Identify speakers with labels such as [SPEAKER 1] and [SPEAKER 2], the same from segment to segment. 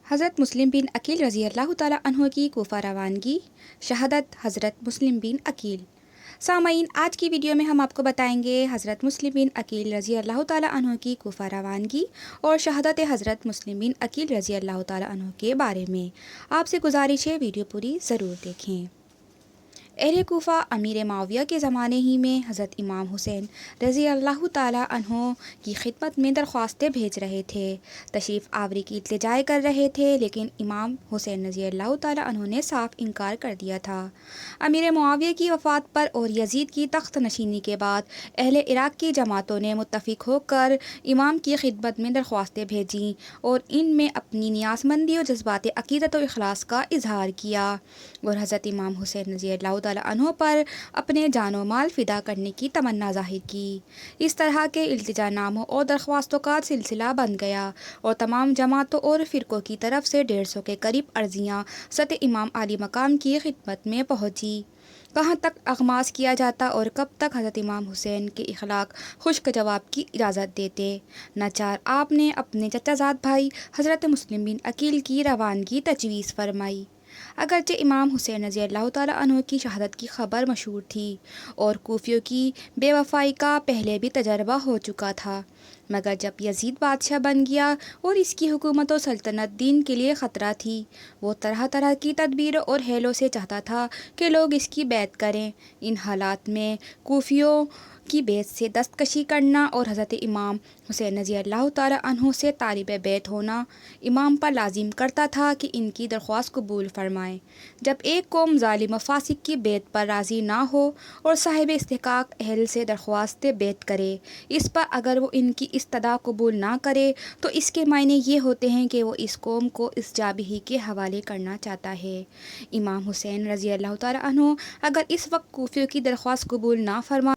[SPEAKER 1] حضرت مسلم بن عقیل رضی اللہ تعالیٰ عنہ کی کوفہ روانگی، شہادت حضرت مسلم بن عقیل۔ سامعین، آج کی ویڈیو میں ہم آپ کو بتائیں گے حضرت مسلم بن عقیل رضی اللہ تعالیٰ عنہ کی کوفہ روانگی اور شہادت حضرت مسلم بن عقیل رضی اللہ تعالیٰ عنہ کے بارے میں۔ آپ سے گزارش ہے ویڈیو پوری ضرور دیکھیں۔ اہل کوفہ امیر معاویہ کے زمانے ہی میں حضرت امام حسین رضی اللہ تعالیٰ عنہ کی خدمت میں درخواستیں بھیج رہے تھے، تشریف آوری کی التجائیں کر رہے تھے، لیکن امام حسین رضی اللہ تعالیٰ عنہ نے صاف انکار کر دیا تھا۔ امیر معاویہ کی وفات پر اور یزید کی تخت نشینی کے بعد اہل عراق کی جماعتوں نے متفق ہو کر امام کی خدمت میں درخواستیں بھیجیں اور ان میں اپنی نیازمندی اور جذبات عقیدت و اخلاص کا اظہار کیا، اور حضرت امام حسین رضی اللہ تعالیٰ عنہ پر اپنے جان و مال فدا کرنے کی تمنا ظاہر کی۔ اس طرح کے التجا ناموں اور درخواستوں کا سلسلہ بن گیا اور تمام جماعتوں اور فرقوں کی طرف سے 150 کے قریب عرضیاں سطح امام عالی مقام کی خدمت میں پہنچی۔ کہاں تک اغماس کیا جاتا اور کب تک حضرت امام حسین کے اخلاق خشک جواب کی اجازت دیتے، ناچار آپ نے اپنے چچا زاد بھائی حضرت مسلم بن عقیل کی روانگی تجویز فرمائی۔ اگرچہ امام حسین رضی اللہ تعالیٰ عنہ کی شہادت کی خبر مشہور تھی اور کوفیوں کی بے وفائی کا پہلے بھی تجربہ ہو چکا تھا، مگر جب یزید بادشاہ بن گیا اور اس کی حکومت و سلطنت دین کے لیے خطرہ تھی، وہ طرح طرح کی تدبیروں اور حیلوں سے چاہتا تھا کہ لوگ اس کی بیعت کریں۔ ان حالات میں کوفیوں کی بیعت سے دستکشی کرنا اور حضرت امام حسین رضی اللہ تعالیٰ عنہ سے طالب بیعت ہونا امام پر لازم کرتا تھا کہ ان کی درخواست قبول فرمائیں۔ جب ایک قوم ظالم و فاسق کی بیعت پر راضی نہ ہو اور صاحب استحقاق اہل سے درخواست بیعت کرے، اس پر اگر وہ ان کی استدعا قبول نہ کرے تو اس کے معنی یہ ہوتے ہیں کہ وہ اس قوم کو اس جابہی کے حوالے کرنا چاہتا ہے۔ امام حسین رضی اللہ تعالیٰ عنہ اگر اس وقت کوفیوں کی درخواست قبول نہ فرما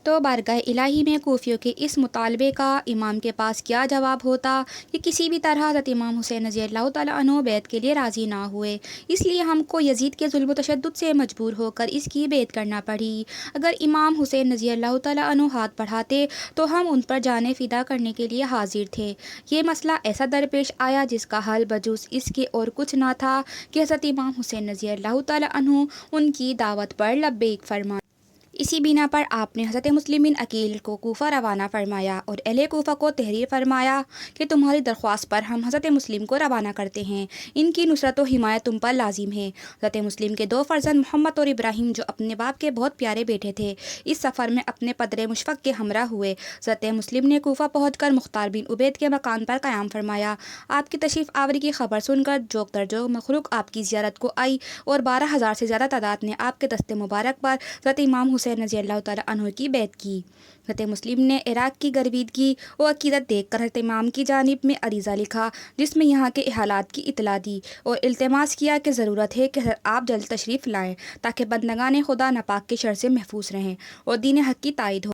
[SPEAKER 1] تو بارگاہ الہی میں کوفیوں کے اس مطالبے کا امام کے پاس کیا جواب ہوتا کہ کسی بھی طرح حضرت امام حسین رضی اللہ تعالیٰ عنہ بیعت کے لیے راضی نہ ہوئے، اس لیے ہم کو یزید کے ظلم و تشدد سے مجبور ہو کر اس کی بیعت کرنا پڑی۔ اگر امام حسین رضی اللہ تعالیٰ عنہ ہاتھ بڑھاتے تو ہم ان پر جانیں فدا کرنے کے لیے حاضر تھے۔ یہ مسئلہ ایسا درپیش آیا جس کا حل بجز اس کے اور کچھ نہ تھا کہ حضرت امام حسین رضی اللہ تعالیٰ عنہ ان کی دعوت پر لبیک فرمائیں۔ اسی بنا پر آپ نے حضرت مسلم بن عقیل کو کوفہ روانہ فرمایا اور اہل کوفہ کو تحریر فرمایا کہ تمہاری درخواست پر ہم حضرت مسلم کو روانہ کرتے ہیں، ان کی نصرت و حمایت تم پر لازم ہے۔ حضرت مسلم کے 2 فرزند محمد اور ابراہیم جو اپنے باپ کے بہت پیارے بیٹے تھے، اس سفر میں اپنے پدر مشفق کے ہمراہ ہوئے۔ حضرت مسلم نے کوفہ پہنچ کر مختار بن عبید کے مکان پر قیام فرمایا۔ آپ کی تشریف آوری کی خبر سن کر جوک در جوک مخلوق آپ کی زیارت کو آئی اور 12,000 سے زیادہ تعداد نے آپ کے دست مبارک پر حضرت امام حسین رضی اللہ تعالیٰ عنہ کی بیعت کی۔ حضرت مسلم نے عراق کی گرویدگی و عقیدت دیکھ کر حضرت امام کی جانب میں عریضہ لکھا، جس میں یہاں کے حالات کی اطلاع دی اور التماس کیا کہ ضرورت ہے کہ آپ جلد تشریف لائیں تاکہ بندگان خدا ناپاک کے شر سے محفوظ رہیں اور دین حق کی تائید ہو،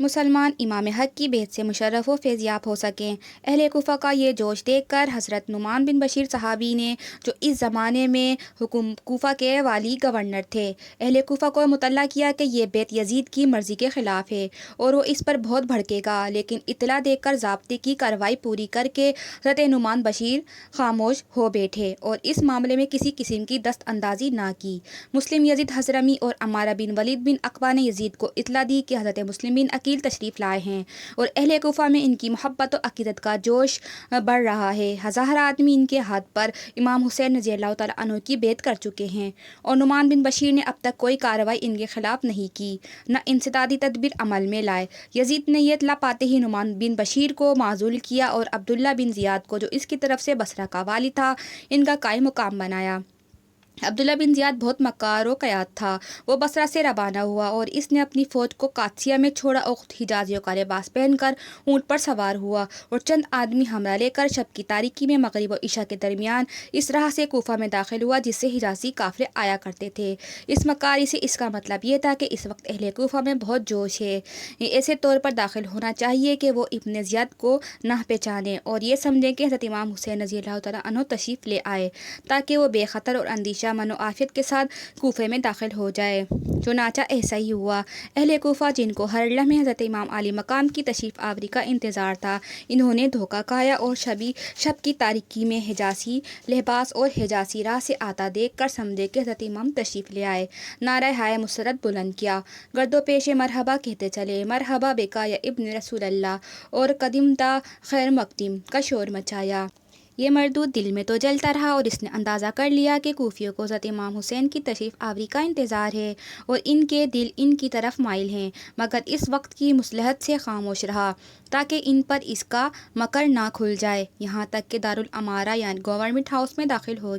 [SPEAKER 1] مسلمان امام حق کی بیعت سے مشرف و فیضیاب ہو سکیں۔ اہل کوفہ کا یہ جوش دیکھ کر حضرت نعمان بن بشیر صحابی نے، جو اس زمانے میں کوفہ کے والی گورنر تھے، اہل کوفہ کو مطلع کیا کہ یہ بیعت یزید کی مرضی کے خلاف ہے اور وہ اس پر بہت بھڑکے گا، لیکن اطلاع دے کر ضابطے کی کارروائی پوری کر کے حضرت نعمان بشیر خاموش ہو بیٹھے اور اس معاملے میں کسی قسم کی دست اندازی نہ کی۔ مسلم یزید حضرمی اور عمارہ بن ولید بن عقبہ نے یزید کو اطلاع دی کہ حضرت مسلم بن عقیل تشریف لائے ہیں اور اہل کوفہ میں ان کی محبت و عقیدت کا جوش بڑھ رہا ہے۔ ہزار آدمی ان کے ہاتھ پر امام حسین رضی اللہ تعالیٰ عنہ کی بیعت کر چکے ہیں اور نعمان بن بشیر نے اب تک کوئی کارروائی ان کے خلاف نہیں کی، نہ انسدادی تدبیر عمل میں لائے۔ یزید نے یہ اطلاع پاتے ہی نعمان بن بشیر کو معزول کیا اور عبداللہ بن زیاد کو، جو اس کی طرف سے بصرہ کا والی تھا، ان کا قائم مقام بنایا۔ عبداللہ بن زیاد بہت مکار و قیاد تھا، وہ بصرہ سے روانہ ہوا اور اس نے اپنی فوج کو قادسیہ میں چھوڑا اور خود حجازیوں کا لباس پہن کر اونٹ پر سوار ہوا اور چند آدمی ہمراہ لے کر شب کی تاریکی میں مغرب و عشاء کے درمیان اس راہ سے کوفہ میں داخل ہوا جس سے حجازی قافلے آیا کرتے تھے۔ اس مکاری سے اس کا مطلب یہ تھا کہ اس وقت اہل کوفہ میں بہت جوش ہے، ایسے طور پر داخل ہونا چاہیے کہ وہ ابن زیاد کو نہ پہچانے اور یہ سمجھیں کہ حضرت امام حسین رضی اللہ تعالیٰ عنہ تشریف لے آئے، تاکہ وہ بے خطر اور اندیشہ ہمیشہ من و عافیت کے ساتھ کوفے میں داخل ہو جائے۔ چنانچہ ایسا ہی ہوا۔ اہل کوفہ جن کو ہر لمحے حضرت امام علی مقام کی تشریف آوری کا انتظار تھا، انہوں نے دھوکہ کھایا اور شب کی تاریکی میں حجازی لباس اور حجازی راہ سے آتا دیکھ کر سمجھے کہ حضرت امام تشریف لے آئے، نعرہ ہائے مسرت بلند کیا، گرد و پیش مرحبا کہتے چلے، مرحبا بکا یا ابن رسول اللہ، اور قدمتا خیر مقدم کا شور مچایا۔ یہ مردود دل میں تو جلتا رہا اور اس نے اندازہ کر لیا کہ کوفیوں کو حضرت امام حسین کی تشریف آوری کا انتظار ہے اور ان کے دل ان کی طرف مائل ہیں، مگر اس وقت کی مصلحت سے خاموش رہا تاکہ ان پر اس کا مکر نہ کھل جائے، یہاں تک کہ دارالامارہ یعنی گورنمنٹ ہاؤس میں داخل ہو۔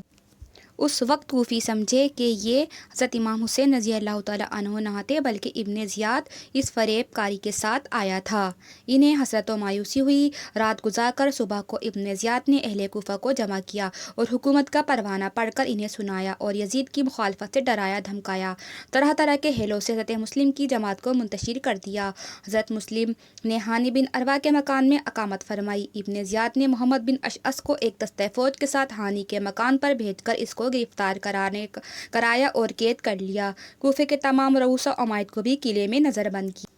[SPEAKER 1] اس وقت کوفی سمجھے کہ یہ حضرت امام حسین رضی اللہ تعالیٰ عنہ نہ تھے بلکہ ابن زیاد اس فریب کاری کے ساتھ آیا تھا۔ انہیں حسرت و مایوسی ہوئی۔ رات گزار کر صبح کو ابن زیاد نے اہل کوفہ کو جمع کیا اور حکومت کا پروانہ پڑھ کر انہیں سنایا اور یزید کی مخالفت سے ڈرایا دھمکایا، طرح طرح کے حیلوں سے حضرت مسلم کی جماعت کو منتشر کر دیا۔ حضرت مسلم نے ہانی بن عروہ کے مکان میں اقامت فرمائی۔ ابن زیاد نے محمد بن اشعث کو ایک دستہ فوج کے ساتھ ہانی کے مکان پر بھیج کر اس کو گرفتار کرایا اور قید کر لیا۔ کوفے کے تمام رؤسا عمائد کو بھی قلعے میں نظر بند کیا۔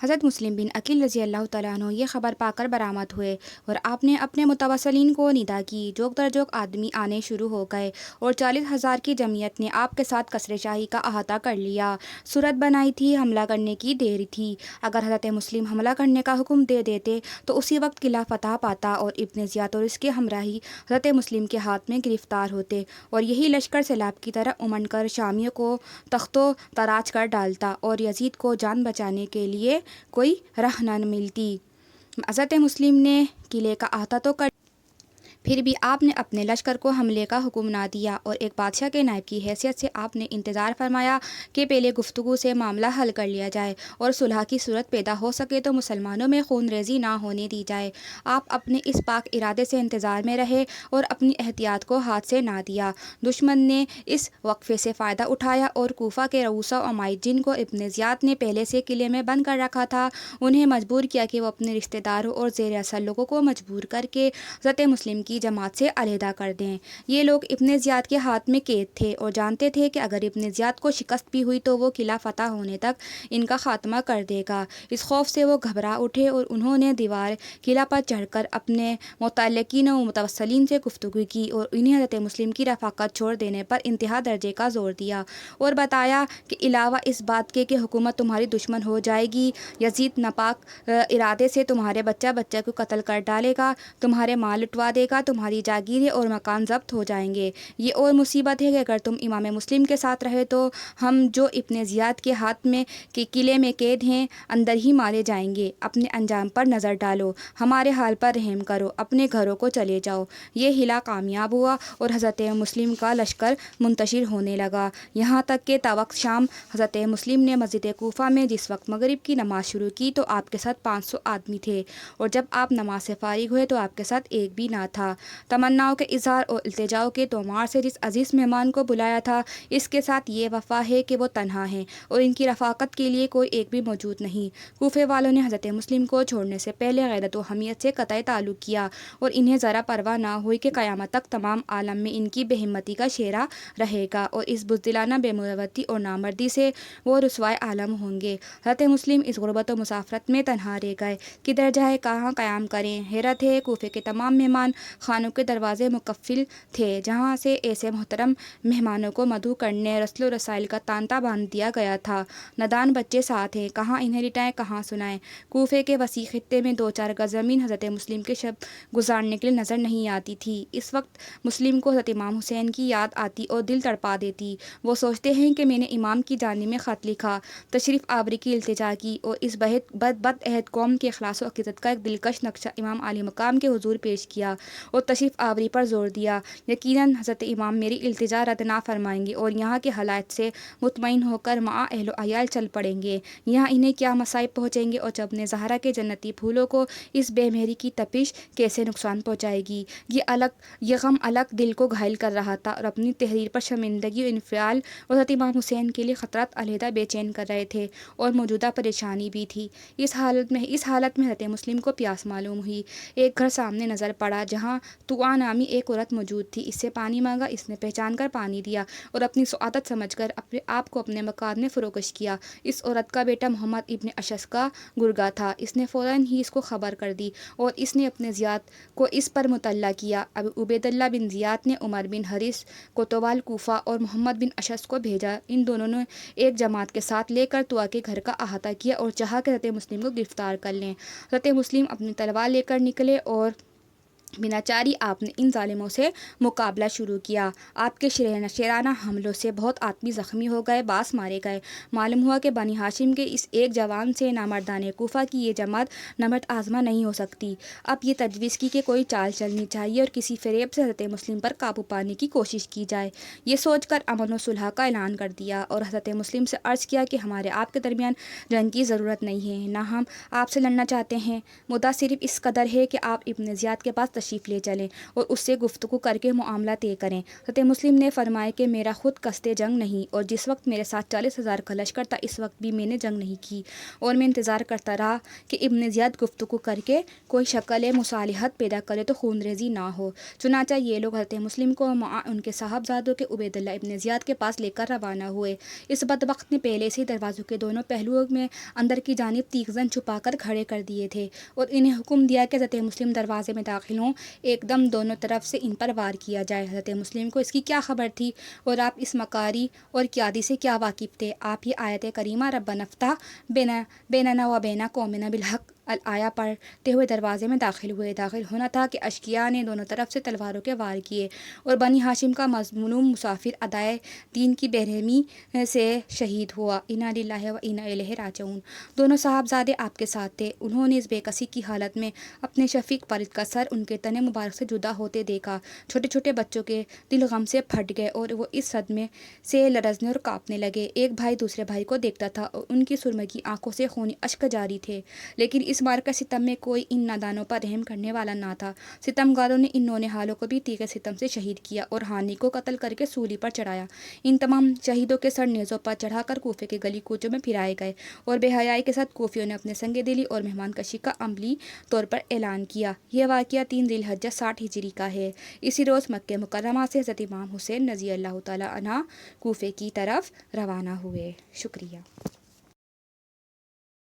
[SPEAKER 1] حضرت مسلم بن عقیل رضی اللہ تعالیٰ عنہ یہ خبر پا کر برآمد ہوئے اور آپ نے اپنے متوسلین کو ندا کی۔ جوک در جوک آدمی آنے شروع ہو گئے اور 40,000 کی جمعیت نے آپ کے ساتھ قصر شاہی کا احاطہ کر لیا۔ صورت بنائی تھی حملہ کرنے کی دیر تھی۔ اگر حضرت مسلم حملہ کرنے کا حکم دے دیتے تو اسی وقت قلعہ فتح پاتا اور ابن زیاد اور اس کے ہمراہی حضرت مسلم کے ہاتھ میں گرفتار ہوتے اور یہی لشکر سیلاب کی طرح امنڈ کر شامیوں کو تخت و تاراج کر ڈالتا اور یزید کو جان بچانے کے لیے کوئی راہ نہ ملتی۔ حضرت مسلم نے قلعے کا احاطہ تو کر پھر بھی آپ نے اپنے لشکر کو حملے کا حکم نہ دیا اور ایک بادشاہ کے نائب کی حیثیت سے آپ نے انتظار فرمایا کہ پہلے گفتگو سے معاملہ حل کر لیا جائے اور صلح کی صورت پیدا ہو سکے تو مسلمانوں میں خون ریزی نہ ہونے دی جائے۔ آپ اپنے اس پاک ارادے سے انتظار میں رہے اور اپنی احتیاط کو ہاتھ سے نہ دیا۔ دشمن نے اس وقفے سے فائدہ اٹھایا اور کوفہ کے رؤسا عمائد جن کو ابن زیاد نے پہلے سے قلعے میں بند کر رکھا تھا، انہیں مجبور کیا کہ وہ اپنے رشتہ داروں اور زیر اثر لوگوں کو مجبور کر کے حضرت مسلم کی جماعت سے علیحدہ کر دیں۔ یہ لوگ ابن زیاد کے ہاتھ میں قید تھے اور جانتے تھے کہ اگر ابن زیاد کو شکست بھی ہوئی تو وہ قلعہ فتح ہونے تک ان کا خاتمہ کر دے گا۔ اس خوف سے وہ گھبرا اٹھے اور انہوں نے دیوار قلعہ پر چڑھ کر اپنے متعلقین و متوسلین سے گفتگو کی اور انہیں حضرت مسلم کی رفاقت چھوڑ دینے پر انتہا درجے کا زور دیا اور بتایا کہ علاوہ اس بات کے کہ حکومت تمہاری دشمن ہو جائے گی، یزید ناپاک ارادے سے تمہارے بچہ کو قتل کر ڈالے گا، تمہارے مال لٹوا دے گا، تمہاری جاگیریں اور مکان ضبط ہو جائیں گے۔ یہ اور مصیبت ہے کہ اگر تم امام مسلم کے ساتھ رہے تو ہم جو ابن زیاد کے ہاتھ میں کے قلعے میں قید ہیں اندر ہی مارے جائیں گے۔ اپنے انجام پر نظر ڈالو، ہمارے حال پر رحم کرو، اپنے گھروں کو چلے جاؤ۔ یہ حیلہ کامیاب ہوا اور حضرت مسلم کا لشکر منتشر ہونے لگا، یہاں تک کہ توقت شام حضرت مسلم نے مسجد کوفہ میں جس وقت مغرب کی نماز شروع کی تو آپ کے ساتھ 500 آدمی تھے اور جب آپ نماز سے فارغ ہوئے تو آپ کے ساتھ ایک بھی نہ تھا۔ تمناؤں کے اظہار اور التجاؤں کے تومار سے جس عزیز مہمان کو بلایا تھا، اس کے ساتھ یہ وفا ہے کہ وہ تنہا ہیں اور ان کی رفاقت کے لیے کوئی ایک بھی موجود نہیں۔ کوفے والوں نے حضرت مسلم کو چھوڑنے سے پہلے غیرت و حمیت سے قطع تعلق کیا اور انہیں ذرا پرواہ نہ ہوئی کہ قیامت تک تمام عالم میں ان کی بے ہمتی کا شیرہ رہے گا اور اس بزدلانہ بے مروتی اور نامردی سے وہ رسوائے عالم ہوں گے۔ حضرت مسلم اس غربت و مسافرت میں تنہا رہ گئے، کدھر جائے، کہاں قیام کریں۔ حیرت ہے، کوفے کے تمام مہمان خانوں کے دروازے مقفل تھے جہاں سے ایسے محترم مہمانوں کو مدعو کرنے رسل و رسائل کا تانتا باندھ دیا گیا تھا۔ نادان بچے ساتھ ہیں، کہاں انہیں لٹائیں، کہاں سنائیں۔ کوفے کے وسیع خطے میں 2-4 گز زمین حضرت مسلم کے شب گزارنے کے لیے نظر نہیں آتی تھی۔ اس وقت مسلم کو حضرت امام حسین کی یاد آتی اور دل تڑپا دیتی۔ وہ سوچتے ہیں کہ میں نے امام کی جانب میں خط لکھا، تشریف آوری کی التجا کی اور اس بد عہد قوم کے اخلاص و عقیدت کا ایک دلکش نقشہ امام علی مقام کے حضور پیش کیا اور تشریف آوری پر زور دیا۔ یقیناً حضرت امام میری التجا رد نہ فرمائیں گے اور یہاں کے حالات سے مطمئن ہو کر مع اہل و عیال چل پڑیں گے۔ یہاں انہیں کیا مصائب پہنچیں گے اور جب نے زہرا کے جنتی پھولوں کو اس بے مہری کی تپش کیسے نقصان پہنچائے گی۔ یہ غم الگ دل کو گھائل کر رہا تھا اور اپنی تحریر پر شرمندگی و انفعال اور حضرت امام حسین کے لیے خطرات علیحدہ بے چین کر رہے تھے اور موجودہ پریشانی بھی تھی۔ اس حالت میں حضرت مسلم کو پیاس معلوم ہوئی۔ ایک گھر سامنے نظر پڑا جہاں وہاں طوع نامی ایک عورت موجود تھی۔ اس سے پانی مانگا، اس نے پہچان کر پانی دیا اور اپنی سعادت سمجھ کر اپنے آپ کو اپنے مکان میں فروکش کیا۔ اس عورت کا بیٹا محمد ابن اشعث کا گرگا تھا۔ اس نے فوراً ہی اس کو خبر کر دی اور اس نے اپنے زیاد کو اس پر مطلع کیا۔ اب عبید اللہ بن زیاد نے عمر بن حارث کو طوال کوفہ اور محمد بن اشعث کو بھیجا۔ ان دونوں نے ایک جماعت کے ساتھ لے کر طوع کے گھر کا احاطہ کیا اور چاہا کہ حضرت مسلم کو گرفتار کر لیں۔ حضرت مسلم اپنی تلوار لے کر نکلے اور بنا چاری آپ نے ان ظالموں سے مقابلہ شروع کیا۔ آپ کے شرانہ حملوں سے بہت آدمی زخمی ہو گئے، بعض مارے گئے۔ معلوم ہوا کہ بنی ہاشم کے اس ایک جوان سے نامردان کوفہ کی یہ جماعت نمرد آزما نہیں ہو سکتی۔ اب یہ تجویز کی کہ کوئی چال چلنی چاہیے اور کسی فریب سے حضرت مسلم پر قابو پانے کی کوشش کی جائے۔ یہ سوچ کر امن و صلح کا اعلان کر دیا اور حضرت مسلم سے عرض کیا کہ ہمارے آپ کے درمیان جنگ کی ضرورت نہیں ہے، نہ ہم آپ سے لڑنا چاہتے ہیں۔ مدعا صرف اس قدر ہے کہ آپ ابن زیاد کے پاس تشریف لے چلیں اور اس سے گفتگو کر کے معاملہ طے کریں۔ حضرت مسلم نے فرمایا کہ میرا خود قصد جنگ نہیں، اور جس وقت میرے ساتھ 40,000 کا لشکر تھا اس وقت بھی میں نے جنگ نہیں کی، اور میں انتظار کرتا رہا کہ ابن زیاد گفتگو کر کے کوئی شکل مصالحت پیدا کرے تو خون ریزی نہ ہو۔ چنانچہ یہ لوگ حضرت مسلم کو مع ان کے صاحبزادوں کے عبید اللہ ابن زیاد کے پاس لے کر روانہ ہوئے۔ اس بدبخت نے پہلے سے دروازوں کے دونوں پہلوؤں میں اندر کی جانب تیغ زن چھپا کر کھڑے کر دیے تھے اور انہیں حکم دیا کہ حضرت مسلم دروازے میں داخل ہوں، ایک دم دونوں طرف سے ان پر وار کیا جائے۔ حضرت مسلم کو اس کی کیا خبر تھی اور آپ اس مکاری اور کیادی سے کیا واقف تھے؟ آپ یہ آیت کریمہ ربنا افتح بیننا و بین قومنا بالحق الآیہ پڑھتے ہوئے دروازے میں داخل ہوئے۔ داخل ہونا تھا کہ اشقیاء نے دونوں طرف سے تلواروں کے وار کیے اور بنی ہاشم کا مظلوم مسافر ادائے دین کی بےرحمی سے شہید ہوا۔ انا للہ و انا الیہ راجعون۔ دونوں صاحبزادے آپ کے ساتھ تھے۔ انہوں نے اس بے کسی کی حالت میں اپنے شفیق پرد کا سر ان کے تن مبارک سے جدا ہوتے دیکھا۔ چھوٹے چھوٹے بچوں کے دل غم سے پھٹ گئے اور وہ اس صدمے سے لرزنے اور کانپنے لگے۔ ایک بھائی دوسرے بھائی کو دیکھتا تھا اور ان کی سرمگی آنکھوں سے خونی اشک جاری تھے، لیکن اس بار کا ستم میں کوئی ان نادانوں پر رحم کرنے والا نہ تھا۔ ستم گاروں نے ان نونہالوں حالوں کو بھی تیغ ستم سے شہید کیا اور ہانی کو قتل کر کے سولی پر چڑھایا۔ ان تمام شہیدوں کے سر نیزوں پر چڑھا کر کوفے کے گلی کوچوں میں پھرائے گئے اور بے حیائی کے ساتھ کوفیوں نے اپنے سنگ دلی اور مہمان کشی کا عملی طور پر اعلان کیا۔ یہ واقعہ 3 ذی الحجہ 60 ہجری کا ہے۔ اسی روز مکہ مکرمہ سے حضرت امام حسین رضی اللہ تعالیٰ عنہ کوفے کی طرف روانہ ہوئے۔ شکریہ۔